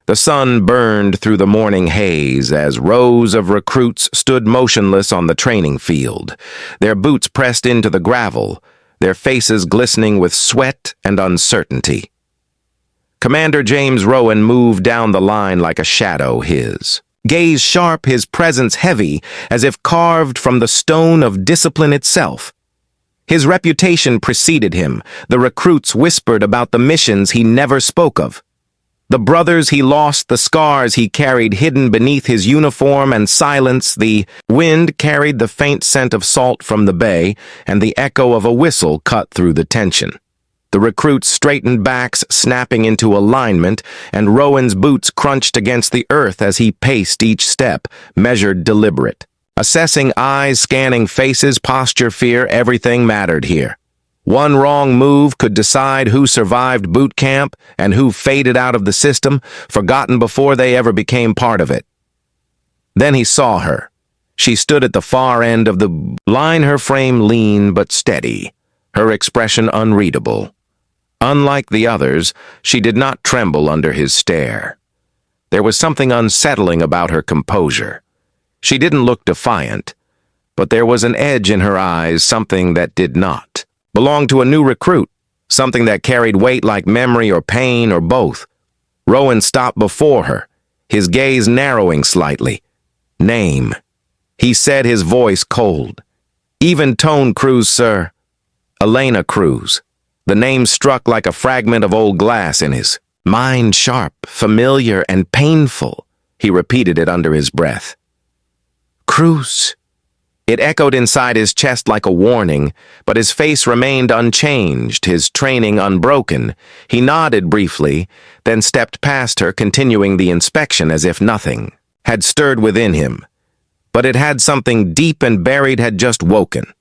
The sun burned through the morning haze as rows of recruits stood motionless on the training field, their boots pressed into the gravel, their faces glistening with sweat and uncertainty. Commander James Rowan moved down the line like a shadow, his gaze sharp, his presence heavy, as if carved from the stone of discipline itself. His reputation preceded him. The recruits whispered about the missions he never spoke of. The brothers he lost, the scars he carried hidden beneath his uniform and silence. The wind carried the faint scent of salt from the bay, and the echo of a whistle cut through the tension. The recruits straightened backs, snapping into alignment, and Rowan's boots crunched against the earth as he paced each step, measured, deliberate. Assessing eyes, scanning faces, posture, fear, everything mattered here. One wrong move could decide who survived boot camp and who faded out of the system, forgotten before they ever became part of it. Then he saw her. She stood at the far end of the line, her frame lean but steady, her expression unreadable. Unlike the others, she did not tremble under his stare. There was something unsettling about her composure. She didn't look defiant, but there was an edge in her eyes, something that did not belong to a new recruit, something that carried weight like memory or pain or both. Rowan stopped before her, his gaze narrowing slightly. Name. He said, his voice cold. Even tone, Cruz, sir. Elena Cruz. The name struck like a fragment of old glass in his mind, sharp, familiar, and painful. He repeated it under his breath. Cruz. It echoed inside his chest like a warning, but his face remained unchanged, his training unbroken. He nodded briefly, then stepped past her, continuing the inspection as if nothing had stirred within him. But it had something deep and buried had just woken.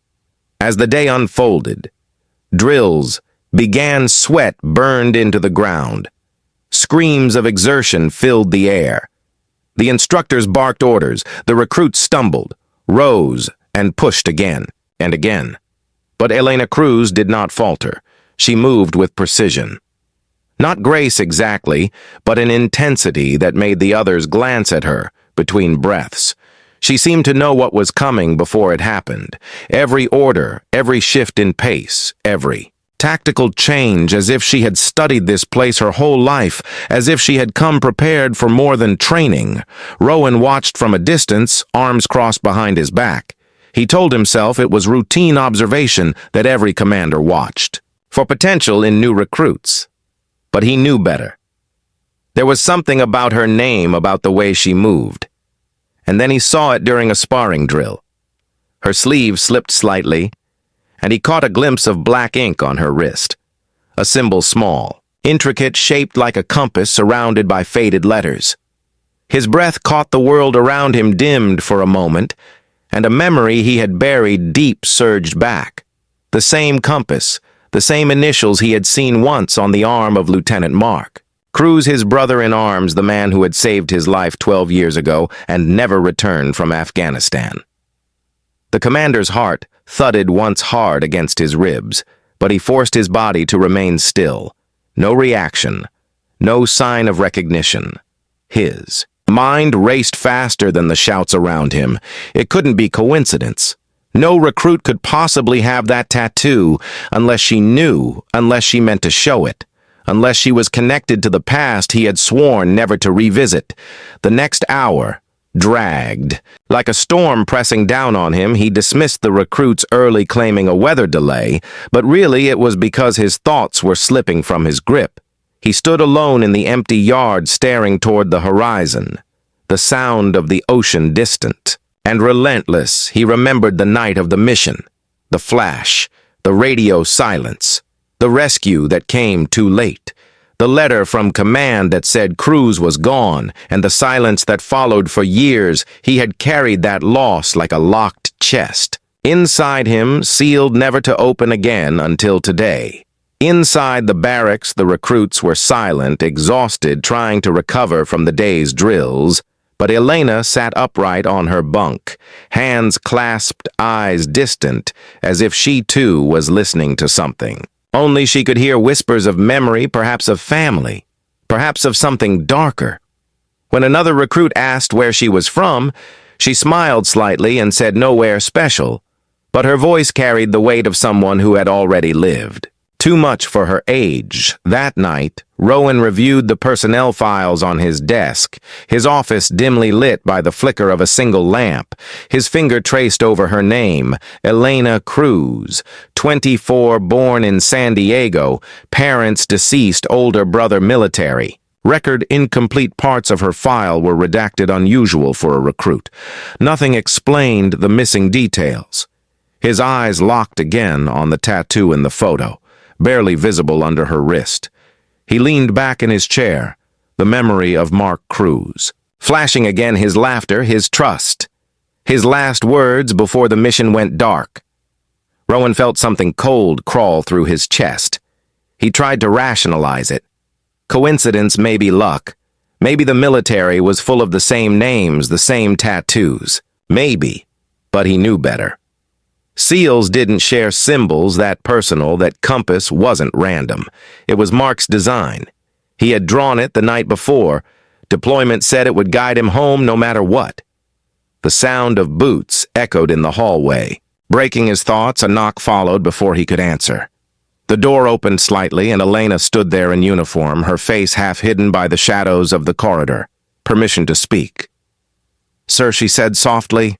As the day unfolded, drills began, sweat burned into the ground. Screams of exertion filled the air. The instructors barked orders, the recruits stumbled, rose, and pushed again and again. But Elena Cruz did not falter. She moved with precision. Not grace exactly, but an intensity that made the others glance at her between breaths. She seemed to know what was coming before it happened. Every order, every shift in pace, every tactical change, as if she had studied this place her whole life, as if she had come prepared for more than training. Rowan watched from a distance, arms crossed behind his back. He told himself it was routine observation that every commander watched, for potential in new recruits. But he knew better. There was something about her name, about the way she moved. And then he saw it during a sparring drill. Her sleeve slipped slightly, and he caught a glimpse of black ink on her wrist. A symbol small, intricate, shaped like a compass surrounded by faded letters. His breath caught the world around him, dimmed for a moment, and a memory he had buried deep surged back. The same compass, the same initials he had seen once on the arm of Lieutenant Mark. Cruz, his brother in arms, the man who had saved his life 12 years ago and never returned from Afghanistan. The commander's heart thudded once hard against his ribs, but he forced his body to remain still. No reaction, no sign of recognition. His mind raced faster than the shouts around him. It couldn't be coincidence. No recruit could possibly have that tattoo unless she knew, unless she meant to show it, unless she was connected to the past he had sworn never to revisit. The next hour dragged. Like a storm pressing down on him, he dismissed the recruits early, claiming a weather delay, but really it was because his thoughts were slipping from his grip. He stood alone in the empty yard, staring toward the horizon, the sound of the ocean distant. And relentless, he remembered the night of the mission, the flash, the radio silence, the rescue that came too late, the letter from command that said Cruz was gone, and the silence that followed. For years. He had carried that loss like a locked chest. Inside him, sealed never to open again until today. Inside the barracks, the recruits were silent, exhausted, trying to recover from the day's drills. But Elena sat upright on her bunk, hands clasped, eyes distant, as if she too was listening to something. Only she could hear whispers of memory, perhaps of family, perhaps of something darker. When another recruit asked where she was from, she smiled slightly and said nowhere special, but her voice carried the weight of someone who had already lived. Too much for her age. That night, Rowan reviewed the personnel files on his desk, his office dimly lit by the flicker of a single lamp. His finger traced over her name, Elena Cruz, 24, born in San Diego, parents deceased, older brother military. Record incomplete parts of her file were redacted, unusual for a recruit. Nothing explained the missing details. His eyes locked again on the tattoo in the photo, barely visible under her wrist. He leaned back in his chair, the memory of Mark Cruz. Flashing again his laughter, his trust. His last words before the mission went dark. Rowan felt something cold crawl through his chest. He tried to rationalize it. Coincidence, maybe luck. Maybe the military was full of the same names, the same tattoos. Maybe, but he knew better. SEALs didn't share symbols that personal, that compass wasn't random. It was Mark's design. He had drawn it the night before. Deployment said it would guide him home no matter what. The sound of boots echoed in the hallway. Breaking his thoughts, a knock followed before he could answer. The door opened slightly, and Elena stood there in uniform, her face half hidden by the shadows of the corridor. Permission to speak. "Sir," she said softly.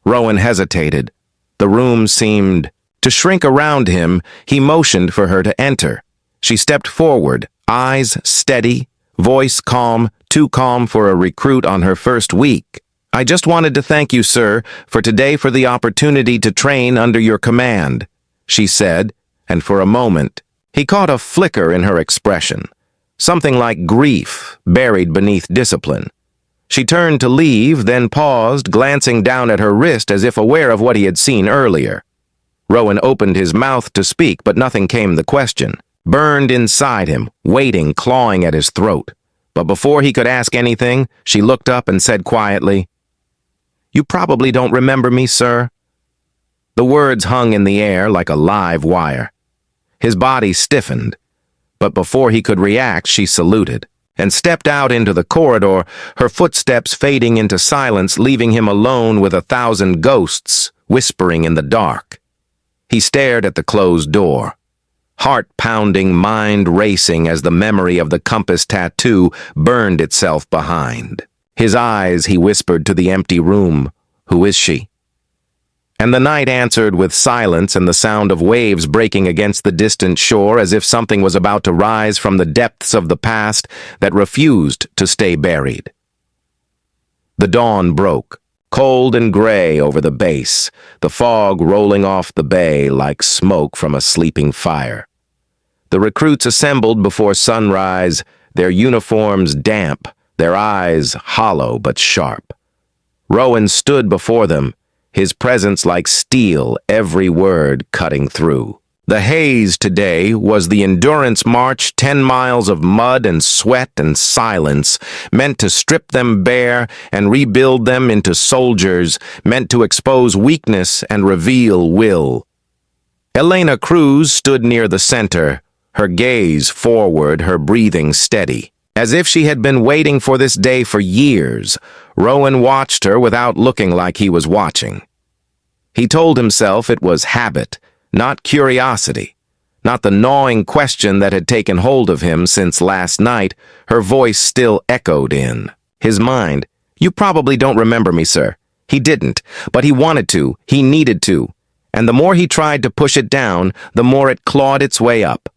Rowan hesitated. The room seemed to shrink around him. He motioned for her to enter. She stepped forward, eyes steady, voice calm, too calm for a recruit on her first week. "I just wanted to thank you, sir, for today, for the opportunity to train under your command," she said, and for a moment, he caught a flicker in her expression, something like grief buried beneath discipline. She turned to leave, then paused, glancing down at her wrist as if aware of what he had seen earlier. Rowan opened his mouth to speak, but nothing came the question. Burned inside him, waiting, clawing at his throat. But before he could ask anything, she looked up and said quietly, "You probably don't remember me, sir." The words hung in the air like a live wire. His body stiffened, but before he could react, she saluted and stepped out into the corridor, her footsteps fading into silence, leaving him alone with 1,000 ghosts whispering in the dark. He stared at the closed door, heart pounding, mind racing as the memory of the compass tattoo burned itself behind. His eyes, he whispered to the empty room, "Who is she?" And the night answered with silence and the sound of waves breaking against the distant shore, as if something was about to rise from the depths of the past that refused to stay buried. The dawn broke, cold and gray over the base, the fog rolling off the bay like smoke from a sleeping fire. The recruits assembled before sunrise, their uniforms damp, their eyes hollow but sharp. Rowan stood before them, his presence like steel, every word cutting through. The haze today was the endurance march, 10 miles of mud and sweat and silence, meant to strip them bare and rebuild them into soldiers, meant to expose weakness and reveal will. Elena Cruz stood near the center, her gaze forward, her breathing steady. As if she had been waiting for this day for years, Rowan watched her without looking like he was watching. He told himself it was habit, not curiosity, not the gnawing question that had taken hold of him since last night. Her voice still echoed in his mind. "You probably don't remember me, sir." He didn't, but he wanted to, he needed to, and the more he tried to push it down, the more it clawed its way up.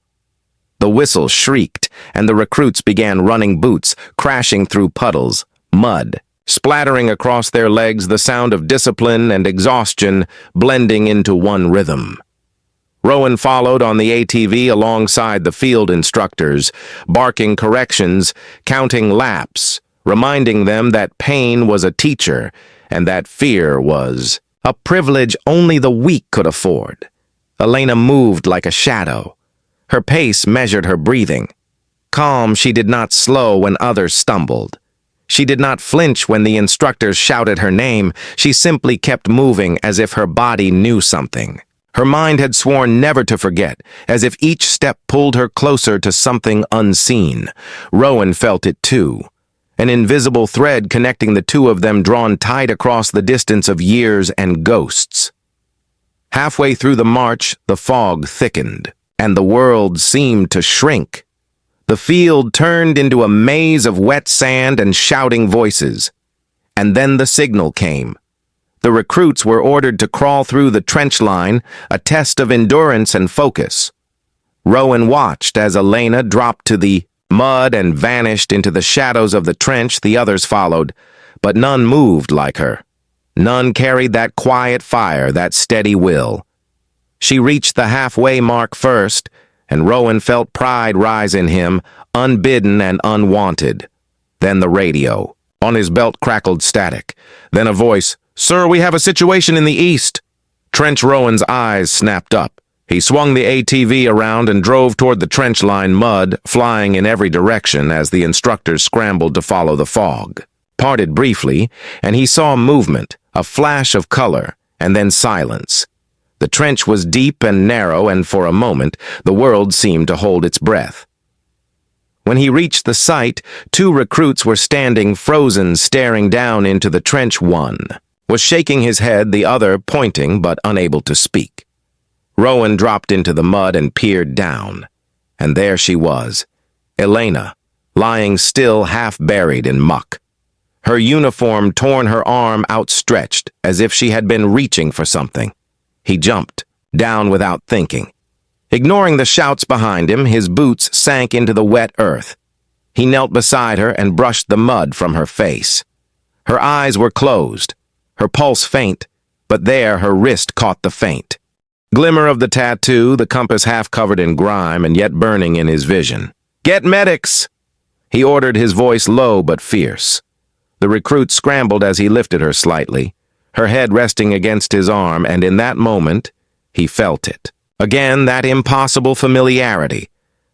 The whistle shrieked, and the recruits began running boots, crashing through puddles, mud, splattering across their legs, the sound of discipline and exhaustion blending into one rhythm. Rowan followed on the ATV alongside the field instructors, barking corrections, counting laps, reminding them that pain was a teacher and that fear was a privilege only the weak could afford. Elena moved like a shadow. Her pace measured her breathing. Calm, she did not slow when others stumbled. She did not flinch when the instructors shouted her name. She simply kept moving as if her body knew something. Her mind had sworn never to forget, as if each step pulled her closer to something unseen. Rowan felt it too. an invisible thread connecting the two of them drawn tight across the distance of years and ghosts. Halfway through the march, the fog thickened, and the world seemed to shrink. The field turned into a maze of wet sand and shouting voices. And then the signal came. The recruits were ordered to crawl through the trench line, a test of endurance and focus. Rowan watched as Elena dropped to the mud and vanished into the shadows of the trench. The others followed, but none moved like her. None carried that quiet fire, that steady will. She reached the halfway mark first, and Rowan felt pride rise in him, unbidden and unwanted. Then the radio. On his belt crackled static. Then a voice, "Sir, we have a situation in the east." Trench Rowan's eyes snapped up. He swung the ATV around and drove toward the trench line, mud flying in every direction as the instructors scrambled to follow the fog. Parted briefly, and he saw movement, a flash of color, and then silence. The trench was deep and narrow, and for a moment, the world seemed to hold its breath. When he reached the site, two recruits were standing frozen, staring down into the trench. One was shaking his head, the other pointing but unable to speak. Rowan dropped into the mud and peered down, and there she was, Elena, lying still, half buried in muck. Her uniform torn, her arm outstretched, as if she had been reaching for something. He jumped, down without thinking. Ignoring the shouts behind him, his boots sank into the wet earth. He knelt beside her and brushed the mud from her face. Her eyes were closed, her pulse faint, but there her wrist caught the faint glimmer of the tattoo, the compass half covered in grime and yet burning in his vision. "Get medics!" he ordered, his voice low but fierce. The recruit scrambled as he lifted her slightly, her head resting against his arm, and in that moment, he felt it. Again, that impossible familiarity.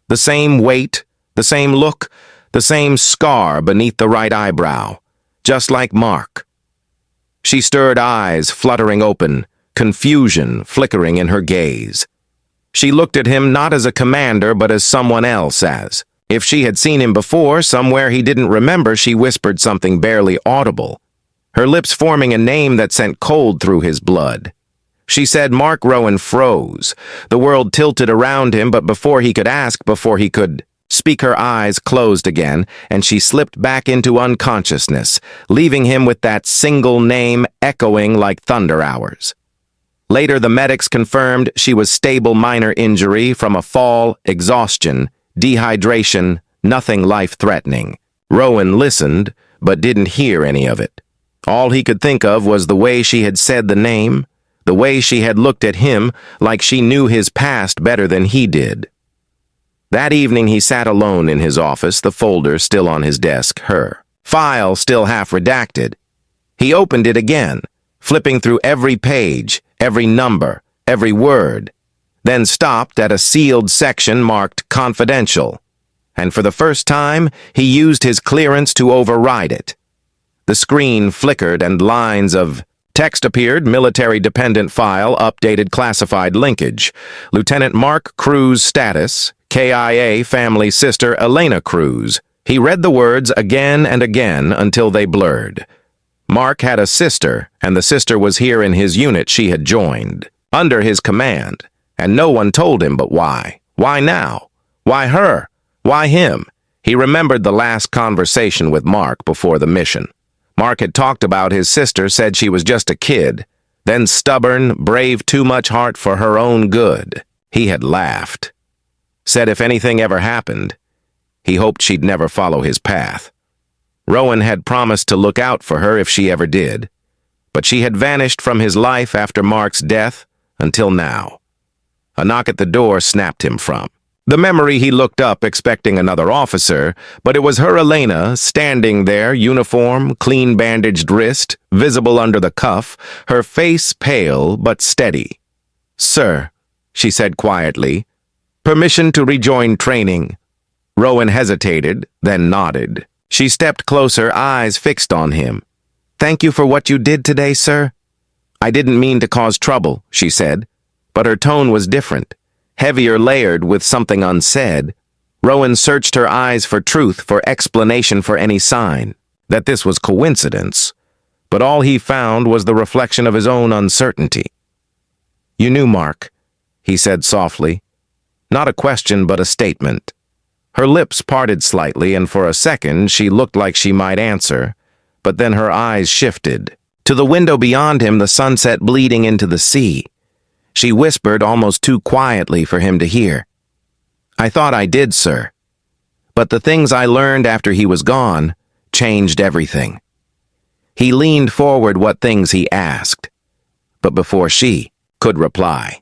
The same weight, the same look, the same scar beneath the right eyebrow, just like Mark. She stirred, eyes fluttering open, confusion flickering in her gaze. She looked at him not as a commander but as someone else, as if she had seen him before, somewhere he didn't remember. She whispered something barely audible, her lips forming a name that sent cold through his blood. She said, Mark. Rowan froze. The world tilted around him, but before he could ask, before he could speak, her eyes closed again, and she slipped back into unconsciousness, leaving him with that single name echoing like thunder hours. Later, the medics confirmed she was stable, minor injury from a fall, exhaustion, dehydration, nothing life-threatening. Rowan listened, but didn't hear any of it. All he could think of was the way she had said the name, the way she had looked at him like she knew his past better than he did. That evening he sat alone in his office, the folder still on his desk, her file still half redacted. He opened it again, flipping through every page, every number, every word, then stopped at a sealed section marked confidential, and for the first time he used his clearance to override it. The screen flickered and lines of text appeared. Military-dependent file, updated classified linkage. Lieutenant Mark Cruz status, KIA family sister Elena Cruz. He read the words again and again until they blurred. Mark had a sister, and the sister was here in his unit she had joined, under his command, and no one told him. But why? Why now? Why her? Why him? He remembered the last conversation with Mark before the mission. Mark had talked about his sister, said she was just a kid, then stubborn, brave, too much heart for her own good. He had laughed. Said if anything ever happened, he hoped she'd never follow his path. Rowan had promised to look out for her if she ever did, but she had vanished from his life after Mark's death until now. A knock at the door snapped him from the memory. He looked up, expecting another officer, but it was her, Elena, standing there, uniform, clean bandaged wrist, visible under the cuff, her face pale but steady. "Sir," she said quietly, "permission to rejoin training." Rowan hesitated, then nodded. She stepped closer, eyes fixed on him. "Thank you for what you did today, sir." "I didn't mean to cause trouble," she said, but her tone was different, heavier, layered with something unsaid. Rowan searched her eyes for truth, for explanation, for any sign that this was coincidence, but all he found was the reflection of his own uncertainty. "You knew, Mark," he said softly. Not a question, but a statement. Her lips parted slightly, and for a second she looked like she might answer, but then her eyes shifted. To the window beyond him, the sunset bleeding into the sea. She whispered almost too quietly for him to hear. "I thought I did, sir. But the things I learned after he was gone changed everything." He leaned forward. What things, he asked, but before she could reply.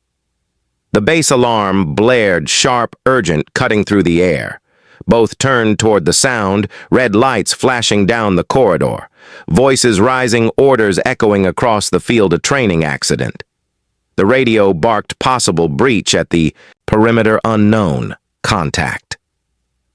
The base alarm blared, sharp, urgent, cutting through the air. Both turned toward the sound, red lights flashing down the corridor, voices rising, orders echoing across the field. A training accident. The radio barked possible breach at the perimeter. Unknown. Contact.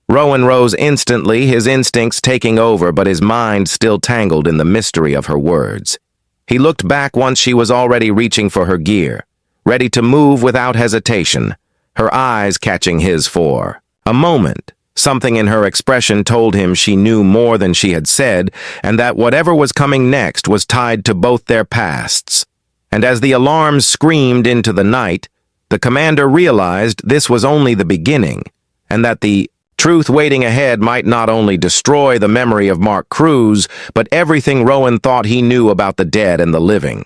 Rowan rose instantly, his instincts taking over, but his mind still tangled in the mystery of her words. He looked back once she was already reaching for her gear, ready to move without hesitation, her eyes catching his for a moment. Something in her expression told him she knew more than she had said, and that whatever was coming next was tied to both their pasts. And as the alarms screamed into the night, the commander realized this was only the beginning, and that the truth waiting ahead might not only destroy the memory of Mark Cruz, but everything Rowan thought he knew about the dead and the living.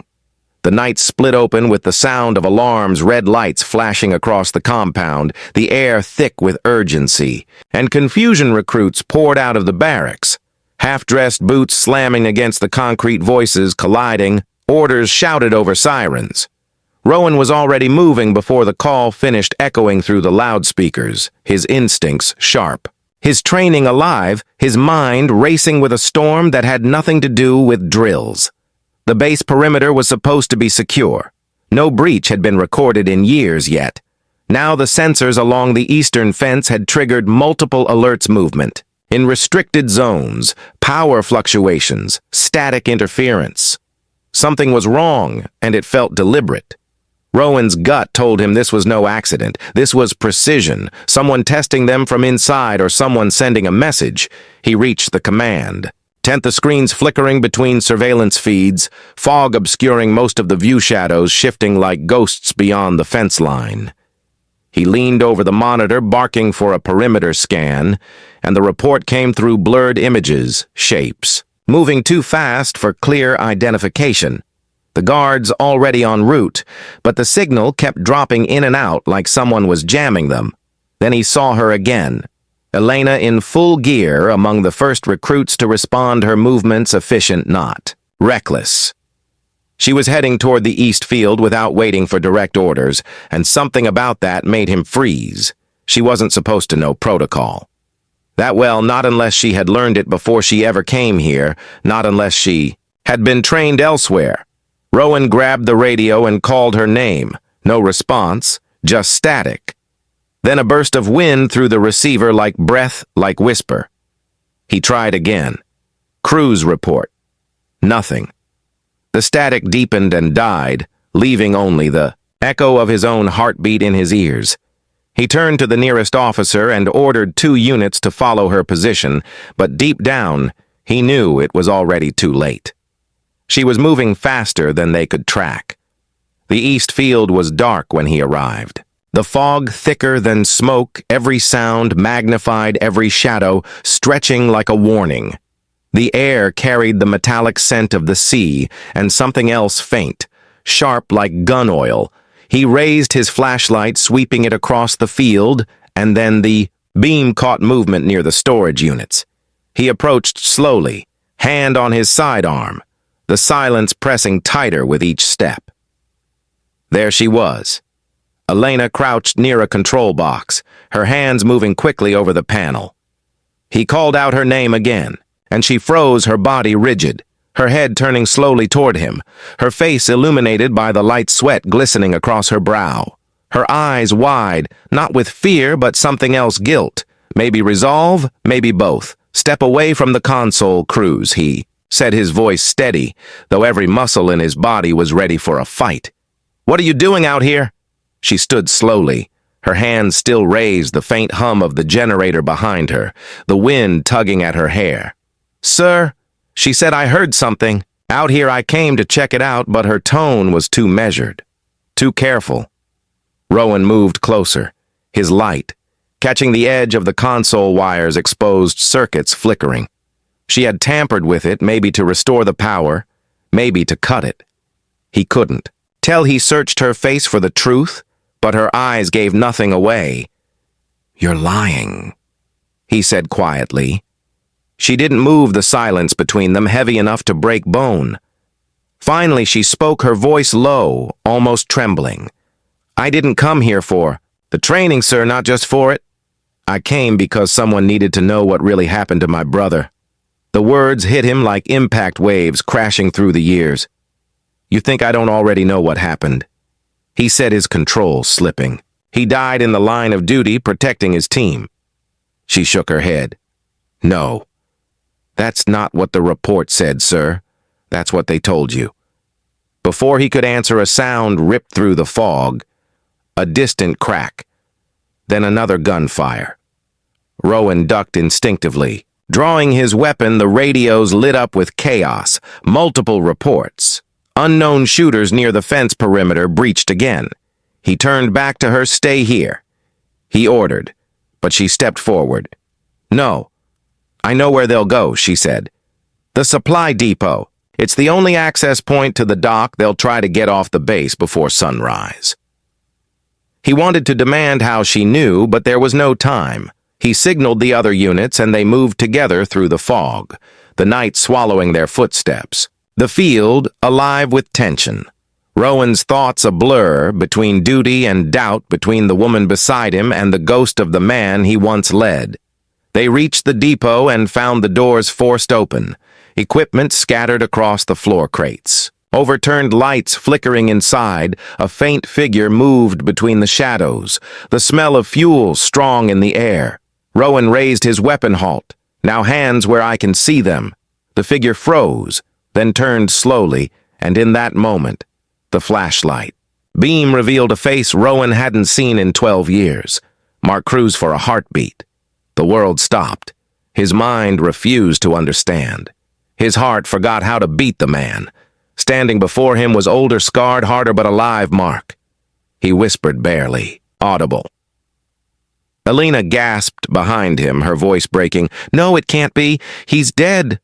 The night split open with the sound of alarms, red lights flashing across the compound, the air thick with urgency, and confusion. Recruits poured out of the barracks, half-dressed boots slamming against the concrete, voices colliding, orders shouted over sirens. Rowan was already moving before the call finished echoing through the loudspeakers, his instincts sharp, his training alive, his mind racing with a storm that had nothing to do with drills. The base perimeter was supposed to be secure. No breach had been recorded in years yet. Now the sensors along the eastern fence had triggered multiple alerts. Movement in restricted zones, power fluctuations, static interference. Something was wrong, and it felt deliberate. Rowan's gut told him this was no accident. This was precision, someone testing them from inside or someone sending a message. He reached the command. The screens flickering between surveillance feeds, fog obscuring most of the view, shadows shifting like ghosts beyond the fence line. He leaned over the monitor, barking for a perimeter scan, and the report came through blurred images, shapes, moving too fast for clear identification. The guards already en route, but the signal kept dropping in and out like someone was jamming them. Then he saw her again. Elena in full gear, among the first recruits to respond, her movements efficient, not reckless. She was heading toward the east field without waiting for direct orders, and something about that made him freeze. She wasn't supposed to know protocol. That well, not unless she had learned it before she ever came here, not unless she had been trained elsewhere. Rowan grabbed the radio and called her name. No response, just static. Then a burst of wind through the receiver, like breath, like whisper. He tried again. Cruz report. Nothing. The static deepened and died, leaving only the echo of his own heartbeat in his ears. He turned to the nearest officer and ordered 2 units to follow her position, but deep down, he knew it was already too late. She was moving faster than they could track. The east field was dark when he arrived. The fog thicker than smoke, every sound magnified, every shadow stretching like a warning. The air carried the metallic scent of the sea and something else faint, sharp like gun oil. He raised his flashlight, sweeping it across the field, and then the beam caught movement near the storage units. He approached slowly, hand on his sidearm, the silence pressing tighter with each step. There she was. Elena crouched near a control box, her hands moving quickly over the panel. He called out her name again, and she froze, her body rigid, her head turning slowly toward him, her face illuminated by the light sweat glistening across her brow. Her eyes wide, not with fear but something else, guilt, maybe resolve, maybe both. "Step away from the console, Cruz," he said, his voice steady, though every muscle in his body was ready for a fight. "What are you doing out here?" She stood slowly, Her hands still raised, the faint hum of the generator behind her, the wind tugging at her hair. "Sir," she said, "I heard something. Out here I came to check it out," but her tone was too measured, too careful. Rowan moved closer, his light, catching the edge of the console wire's exposed circuits flickering. She had tampered with it, maybe to restore the power, maybe to cut it. He couldn't. Till he searched her face for the truth, but her eyes gave nothing away. "You're lying," he said quietly. She didn't move, the silence between them heavy enough to break bone. Finally she spoke, her voice low, almost trembling. "I didn't come here for the training, sir, not just for it. I came because someone needed to know what really happened to my brother." The words hit him like impact waves crashing through the years. "You think I don't already know what happened?" He said, his control slipping. "He died in the line of duty protecting his team." She shook her head. "No. That's not what the report said, sir. That's what they told you." Before he could answer, a sound ripped through the fog. A distant crack. Then another gunfire. Rowan ducked instinctively. Drawing his weapon, the radios lit up with chaos. Multiple reports. Unknown shooters near the fence perimeter breached again. He turned back to her. "Stay here," he ordered, but she stepped forward. "No. I know where they'll go," she said. "The supply depot. It's the only access point to the dock. They'll try to get off the base before sunrise." He wanted to demand how she knew, but there was no time. He signaled the other units, and they moved together through the fog, the night swallowing their footsteps. The field alive with tension. Rowan's thoughts a blur, between duty and doubt, between the woman beside him and the ghost of the man he once led. They reached the depot and found the doors forced open, equipment scattered across the floor crates. Overturned lights flickering inside, a faint figure moved between the shadows, the smell of fuel strong in the air. Rowan raised his weapon. "Halt. Now hands where I can see them." The figure froze, then turned slowly, and in that moment, the flashlight beam revealed a face Rowan hadn't seen in 12 years. Mark Cruz for a heartbeat. The world stopped. His mind refused to understand. His heart forgot how to beat the man. Standing before him was older, scarred, harder but alive Mark. He whispered barely, audible. Elena gasped behind him, her voice breaking. "No, it can't be. He's dead."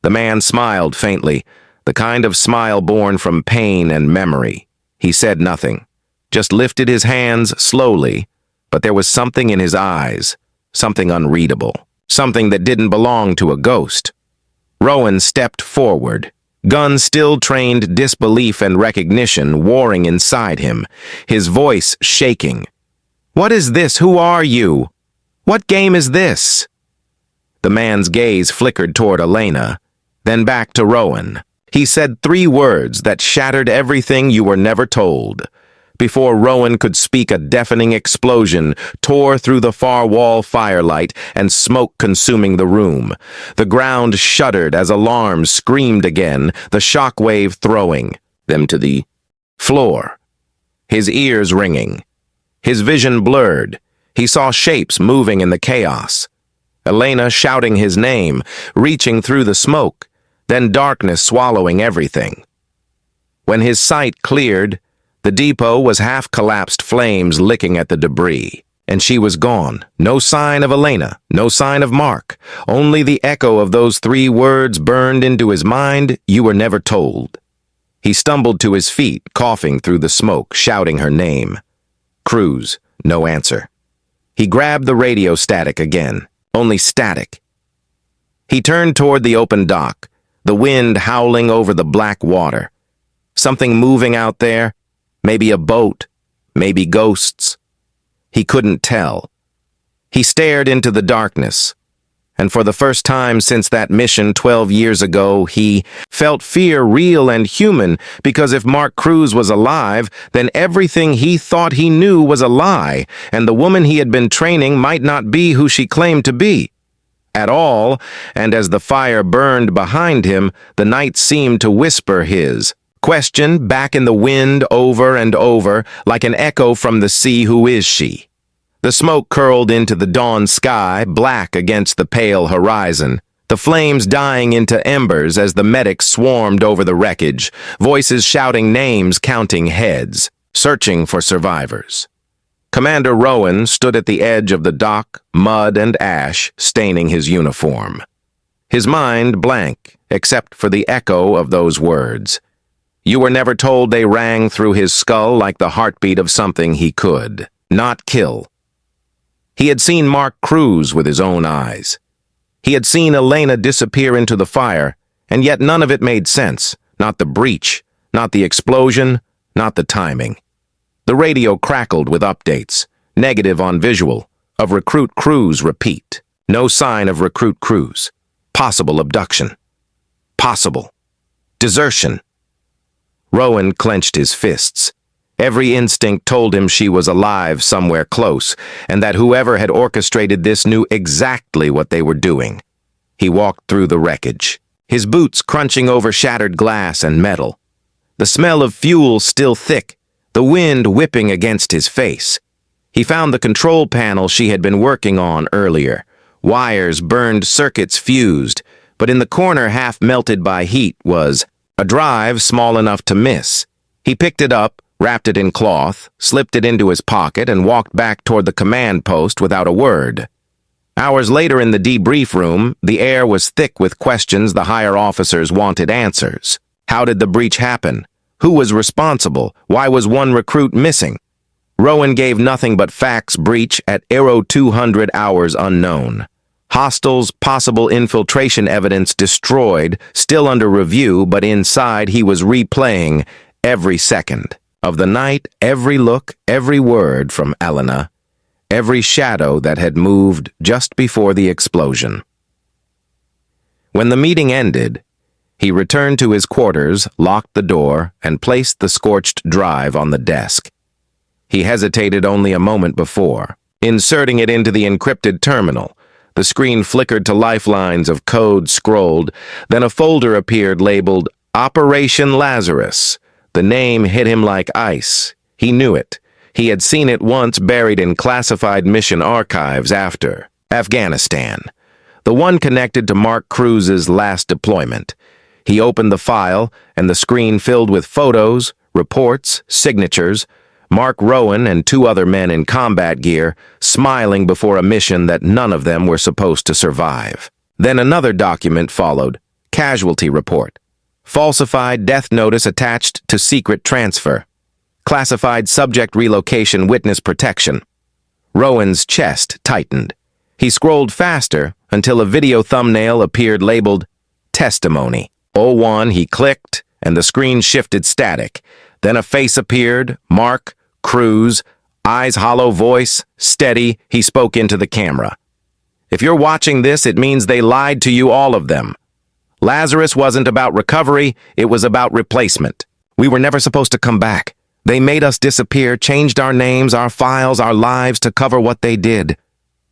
The man smiled faintly, the kind of smile born from pain and memory. He said nothing, just lifted his hands slowly, but there was something in his eyes, something unreadable, something that didn't belong to a ghost. Rowan stepped forward, gun still trained disbelief and recognition warring inside him, his voice shaking. "What is this? Who are you? What game is this?" The man's gaze flickered toward Elena, then back to Rowan. He said 3 words that shattered everything you were never told. Before Rowan could speak, a deafening explosion tore through the far wall firelight and smoke consuming the room. The ground shuddered as alarms screamed again, the shock wave throwing them to the floor. His ears ringing. His vision blurred. He saw shapes moving in the chaos. Elena shouting his name, reaching through the smoke, then darkness swallowing everything. When his sight cleared, the depot was half-collapsed flames licking at the debris, and she was gone. No sign of Elena, no sign of Mark. Only the echo of those 3 words burned into his mind, "You were never told." He stumbled to his feet, coughing through the smoke, shouting her name. Cruz, no answer. He grabbed the radio. Static again, only static. He turned toward the open dock, the wind howling over the black water. Something moving out there, maybe a boat, maybe ghosts. He couldn't tell. He stared into the darkness, and for the first time since that mission 12 years ago, he felt fear real and human, because if Mark Cruz was alive, then everything he thought he knew was a lie, and the woman he had been training might not be who she claimed to be at all. And as the fire burned behind him, the night seemed to whisper his Question back in the wind over and over, like an echo from the sea, who is she? The smoke curled into the dawn sky, black against the pale horizon, the flames dying into embers as the medics swarmed over the wreckage, voices shouting names, counting heads, searching for survivors. Commander Rowan stood at the edge of the dock, mud and ash staining his uniform. His mind blank, except for the echo of those words. You were never told they rang through his skull like the heartbeat of something he could not kill. He had seen Mark Cruz with his own eyes. He had seen Elena disappear into the fire, and yet none of it made sense. Not the breach, not the explosion, not the timing. The radio crackled with updates, negative on visual, of Recruit Cruz repeat. No sign of Recruit Cruz. Possible abduction. Possible. Desertion. Rowan clenched his fists. Every instinct told him she was alive somewhere close, and that whoever had orchestrated this knew exactly what they were doing. He walked through the wreckage, his boots crunching over shattered glass and metal. The smell of fuel still thick, the wind whipping against his face. He found the control panel she had been working on earlier. Wires burned, circuits fused, but in the corner, half melted by heat, was a drive small enough to miss. He picked it up, wrapped it in cloth, slipped it into his pocket, and walked back toward the command post without a word. Hours later in the debrief room, the air was thick with questions the higher officers wanted answers. How did the breach happen? Who was responsible? Why was one recruit missing? Rowan gave nothing but facts. Breach at Aero 200 hours unknown. Hostiles, possible infiltration evidence destroyed, still under review, but inside he was replaying every second of the night, every look, every word from Elena, every shadow that had moved just before the explosion. When the meeting ended, he returned to his quarters, locked the door, and placed the scorched drive on the desk. He hesitated only a moment before, inserting it into the encrypted terminal. The screen flickered to lifelines of code scrolled, then a folder appeared labeled Operation Lazarus. The name hit him like ice. He knew it. He had seen it once buried in classified mission archives after Afghanistan. The one connected to Mark Cruz's last deployment. He opened the file, and the screen filled with photos, reports, signatures, Mark Rowan and two other men in combat gear, smiling before a mission that none of them were supposed to survive. Then another document followed, casualty report. Falsified death notice attached to secret transfer. Classified subject relocation witness protection. Rowan's chest tightened. He scrolled faster until a video thumbnail appeared labeled Testimony. 01, he clicked, and the screen shifted static. Then a face appeared, Mark Cruz, eyes hollow, voice steady. He spoke into the camera. If you're watching this, it means they lied to you, all of them. Lazarus wasn't about recovery, it was about replacement. We were never supposed to come back. They made us disappear, changed our names, our files, our lives to cover what they did.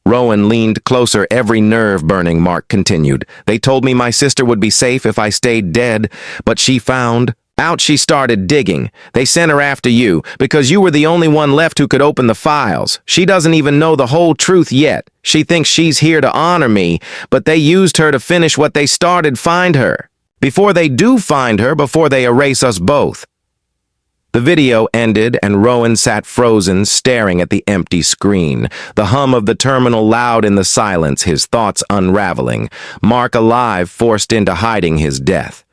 Rowan leaned closer, every nerve burning. Mark continued. They told me my sister would be safe if I stayed dead, but she found out. She started digging. They sent her after you, because you were the only one left who could open the files. She doesn't even know the whole truth yet. She thinks she's here to honor me, but they used her to finish what they started. Find her. Before they do find her, before they erase us both. The video ended, and Rowan sat frozen, staring at the empty screen. The hum of the terminal loud in the silence, his thoughts unraveling. Mark alive, forced into hiding his death.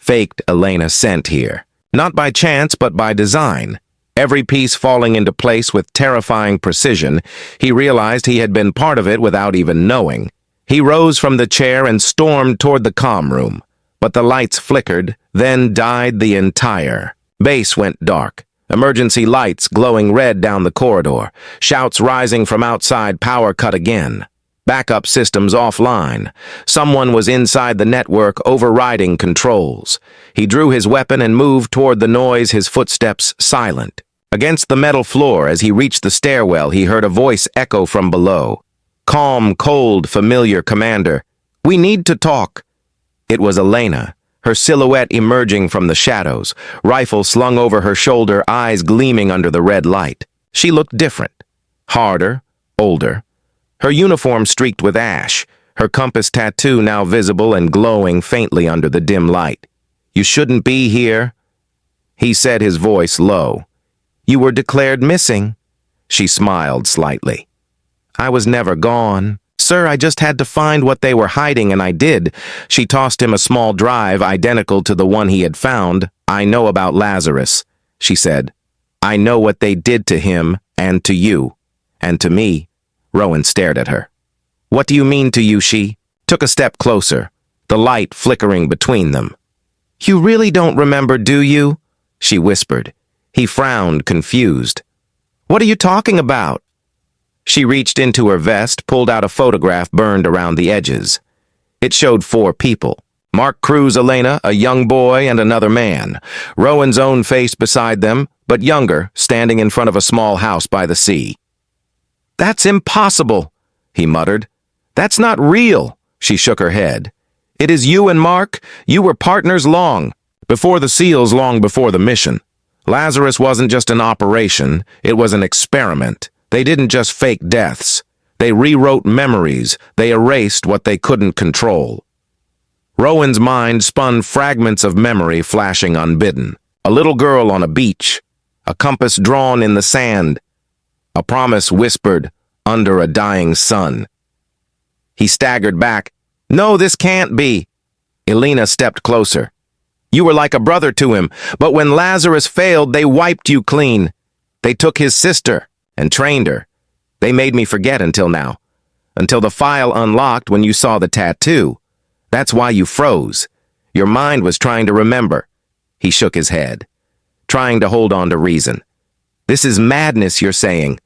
Faked Elena sent here. Not by chance, but by design. Every piece falling into place with terrifying precision. He realized he had been part of it without even knowing. He rose from the chair and stormed toward the comm room. But the lights flickered, then died. The entire base went dark. Emergency lights glowing red down the corridor. Shouts rising from outside. Power cut again. Backup systems offline. Someone was inside the network, overriding controls. He drew his weapon and moved toward the noise, his footsteps silent. Against the metal floor, as he reached the stairwell, he heard a voice echo from below. Calm, cold, familiar. Commander, we need to talk. It was Elena. her silhouette emerging from the shadows, rifle slung over her shoulder, eyes gleaming under the red light. She looked different, harder, older. Her uniform streaked with ash, her compass tattoo now visible and glowing faintly under the dim light. "You shouldn't be here," he said, his voice low. "You were declared missing." She smiled slightly. "I was never gone. Sir, I just had to find what they were hiding, and I did." She tossed him a small drive identical to the one he had found. "I know about Lazarus," she said. "I know what they did to him, and to you, and to me." Rowan stared at her. "What do you mean to you?" She took a step closer, the light flickering between them. "You really don't remember, do you?" she whispered. He frowned, confused. "What are you talking about?" She reached into her vest, pulled out a photograph burned around the edges. It showed 4 people. Mark Cruz, Elena, a young boy, and another man. Rowan's own face beside them, but younger, standing in front of a small house by the sea. "That's impossible," he muttered. "That's not real." She shook her head. "It is you and Mark. You were partners long before the SEALs, long before the mission. Lazarus wasn't just an operation, it was an experiment. They didn't just fake deaths. They rewrote memories. They erased what they couldn't control." Rowan's mind spun fragments of memory flashing unbidden. A little girl on a beach, a compass drawn in the sand, a promise whispered under a dying sun. He staggered back. "No, this can't be." Elena stepped closer. "You were like a brother to him, but when Lazarus failed, they wiped you clean. They took his sister and trained her. They made me forget until now. Until the file unlocked when you saw the tattoo. That's why you froze. Your mind was trying to remember." He shook his head, trying to hold on to reason. "This is madness, you're saying."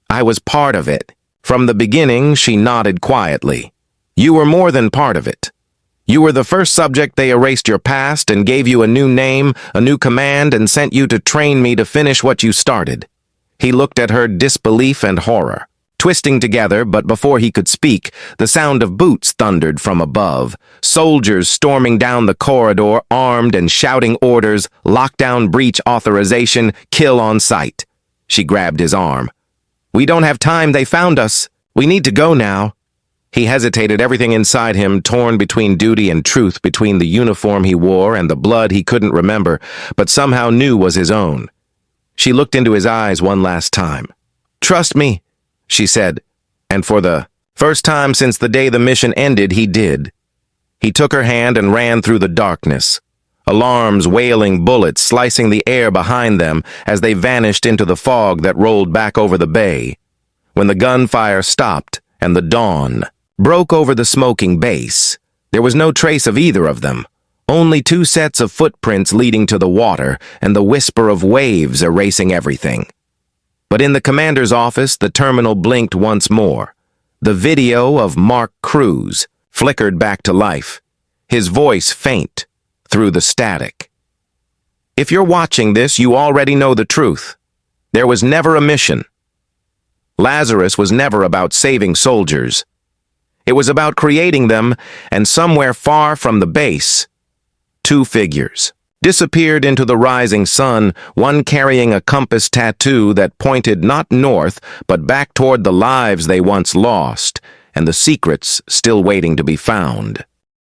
"I was part of it. From the beginning," she nodded quietly. "You were more than part of it. You were the first subject. They erased your past and gave you a new name, a new command, and sent you to train me to finish what you started." He looked at her, disbelief and horror twisting together, but before he could speak, the sound of boots thundered from above. Soldiers storming down the corridor, armed and shouting orders, lockdown, breach authorization, kill on sight. She grabbed his arm. "We don't have time. They found us. We need to go now." He hesitated, everything inside him torn between duty and truth, between the uniform he wore and the blood he couldn't remember, but somehow knew was his own. She looked into his eyes one last time. "Trust me," she said, and for the first time since the day the mission ended, he did. He took her hand and ran through the darkness. Alarms, wailing, bullets slicing the air behind them as they vanished into the fog that rolled back over the bay. When the gunfire stopped and the dawn broke over the smoking base, there was no trace of either of them. Only 2 sets of footprints leading to the water and the whisper of waves erasing everything. But in the commander's office, the terminal blinked once more. The video of Mark Cruz flickered back to life, his voice faint through the static. "If you're watching this, you already know the truth. There was never a mission. Lazarus was never about saving soldiers. It was about creating them, and somewhere far from the base, 2 figures disappeared into the rising sun, one carrying a compass tattoo that pointed not north, but back toward the lives they once lost, and the secrets still waiting to be found.